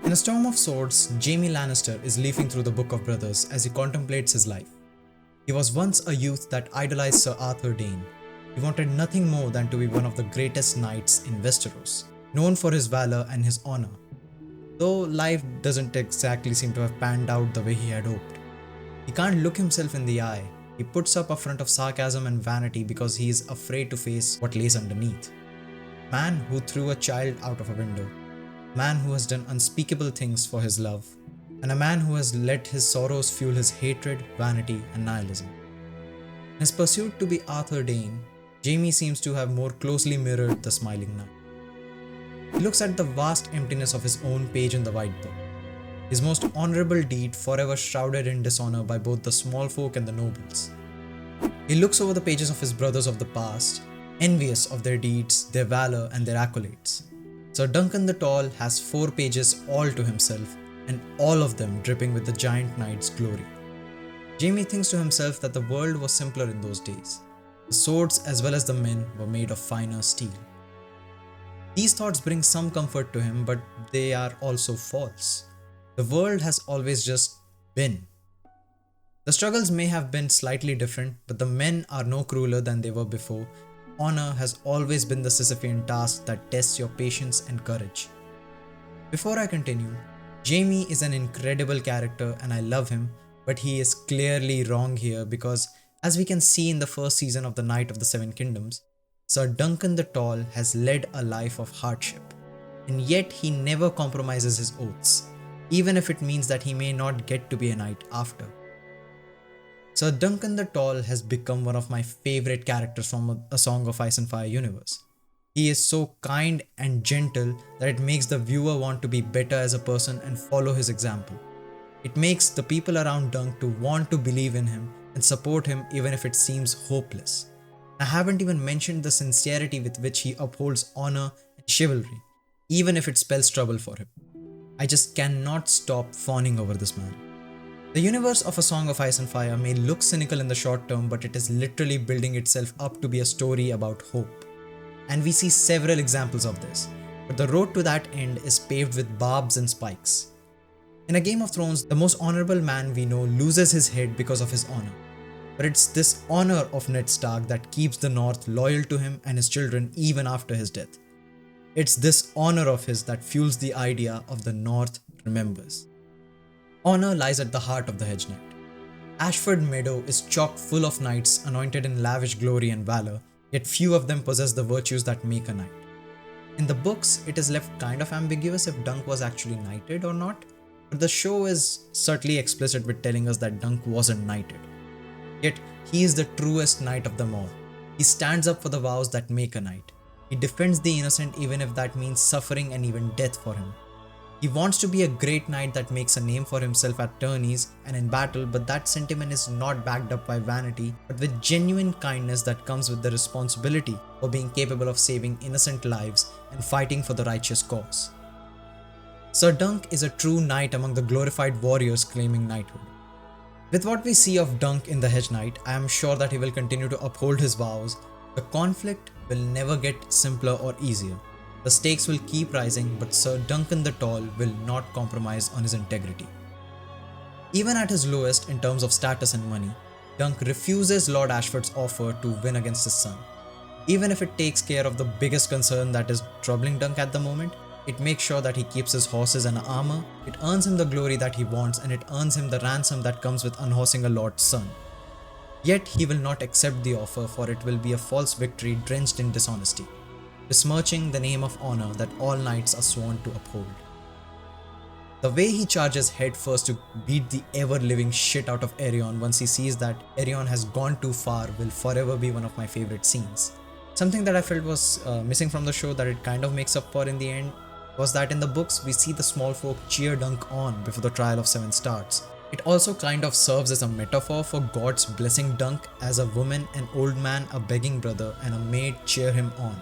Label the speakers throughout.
Speaker 1: In A Storm of Swords, Jaime Lannister is leafing through the Book of Brothers as he contemplates his life. He was once a youth that idolized Sir Arthur Dayne. He wanted nothing more than to be one of the greatest knights in Westeros, known for his valor and his honor. Though life doesn't exactly seem to have panned out the way he had hoped. He can't look himself in the eye. He puts up a front of sarcasm and vanity because he is afraid to face what lays underneath. Man who threw a child out of a window. Man who has done unspeakable things for his love. And a man who has let his sorrows fuel his hatred, vanity, and nihilism. In his pursuit to be Arthur Dayne, Jaime seems to have more closely mirrored the Smiling Knight. He looks at the vast emptiness of his own page in the White Book, his most honorable deed forever shrouded in dishonor by both the small folk and the nobles. He looks over the pages of his brothers of the past, envious of their deeds, their valor, and their accolades. Sir Duncan the Tall has 4 pages all to himself, and all of them dripping with the giant knight's glory. Jaime thinks to himself that the world was simpler in those days. The swords as well as the men were made of finer steel. These thoughts bring some comfort to him, but they are also false. The world has always just been. The struggles may have been slightly different, but the men are no crueler than they were before. Honor has always been the Sisyphean task that tests your patience and courage. Before I continue, Jaime is an incredible character and I love him, but he is clearly wrong here because, as we can see in the first season of The Knight of the Seven Kingdoms, Sir Duncan the Tall has led a life of hardship, and yet he never compromises his oaths, even if it means that he may not get to be a knight after. Sir Duncan the Tall has become one of my favorite characters from A Song of Ice and Fire universe. He is so kind and gentle that it makes the viewer want to be better as a person and follow his example. It makes the people around Dunk to want to believe in him and support him even if it seems hopeless. I haven't even mentioned the sincerity with which he upholds honor and chivalry, even if it spells trouble for him. I just cannot stop fawning over this man. The universe of A Song of Ice and Fire may look cynical in the short term, but it is literally building itself up to be a story about hope. And we see several examples of this, but the road to that end is paved with barbs and spikes. In A Game of Thrones, the most honorable man we know loses his head because of his honor. But it's this honor of Ned Stark that keeps the North loyal to him and his children even after his death. It's this honor of his that fuels the idea of the North remembers. Honor lies at the heart of the Hedge Knight. Ashford Meadow is chock full of knights anointed in lavish glory and valor, yet few of them possess the virtues that make a knight. In the books, it is left kind of ambiguous if Dunk was actually knighted or not, but the show is certainly explicit with telling us that Dunk wasn't knighted. Yet, he is the truest knight of them all. He stands up for the vows that make a knight. He defends the innocent even if that means suffering and even death for him. He wants to be a great knight that makes a name for himself at tourneys and in battle, but that sentiment is not backed up by vanity, but with genuine kindness that comes with the responsibility for being capable of saving innocent lives and fighting for the righteous cause. Sir Dunk is a true knight among the glorified warriors claiming knighthood. With what we see of Dunk in The Hedge Knight, I am sure that he will continue to uphold his vows. The conflict will never get simpler or easier. The stakes will keep rising, but Sir Duncan the Tall will not compromise on his integrity. Even at his lowest in terms of status and money, Dunk refuses Lord Ashford's offer to win against his son. Even if it takes care of the biggest concern that is troubling Dunk at the moment, it makes sure that he keeps his horses and armor, it earns him the glory that he wants, and it earns him the ransom that comes with unhorsing a lord's son. Yet he will not accept the offer, for it will be a false victory drenched in dishonesty, besmirching the name of honor that all knights are sworn to uphold. The way he charges headfirst to beat the ever-living shit out of Aerion once he sees that Aerion has gone too far will forever be one of my favorite scenes. Something that I felt was missing from the show that it kind of makes up for in the end was that in the books we see the small folk cheer Dunk on before the trial of 7 starts. It also kind of serves as a metaphor for gods blessing Dunk as a woman, an old man, a begging brother, and a maid cheer him on.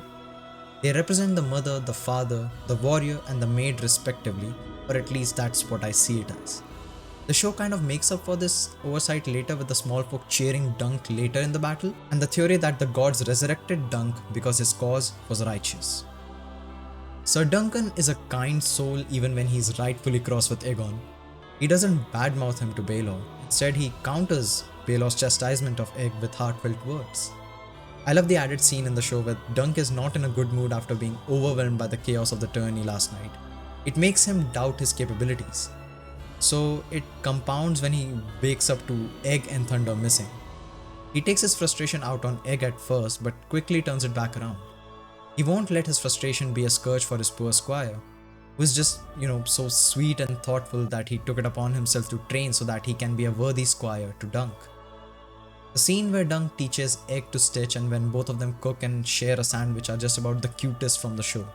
Speaker 1: They represent the mother, the father, the warrior, and the maid respectively, or at least that's what I see it as. The show kind of makes up for this oversight later with the small folk cheering Dunk later in the battle, and the theory that the gods resurrected Dunk because his cause was righteous. Sir Duncan is a kind soul even when he's rightfully cross with Aegon. He doesn't badmouth him to Baelor. Instead, he counters Baelor's chastisement of Egg with heartfelt words. I love the added scene in the show where Dunk is not in a good mood after being overwhelmed by the chaos of the tourney last night. It makes him doubt his capabilities. So it compounds when he wakes up to Egg and Thunder missing. He takes his frustration out on Egg at first, but quickly turns it back around. He won't let his frustration be a scourge for his poor squire, who is just, so sweet and thoughtful that he took it upon himself to train so that he can be a worthy squire to Dunk. The scene where Dunk teaches Egg to stitch and when both of them cook and share a sandwich are just about the cutest from the show.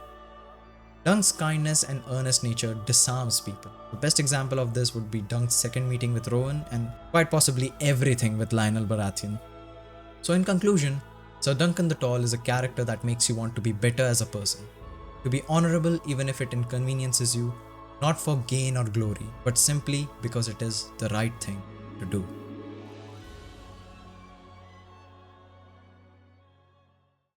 Speaker 1: Dunk's kindness and earnest nature disarms people. The best example of this would be Dunk's second meeting with Rowan and quite possibly everything with Lionel Baratheon. So in conclusion, Sir Duncan the Tall is a character that makes you want to be better as a person. To be honorable even if it inconveniences you, not for gain or glory, but simply because it is the right thing to do.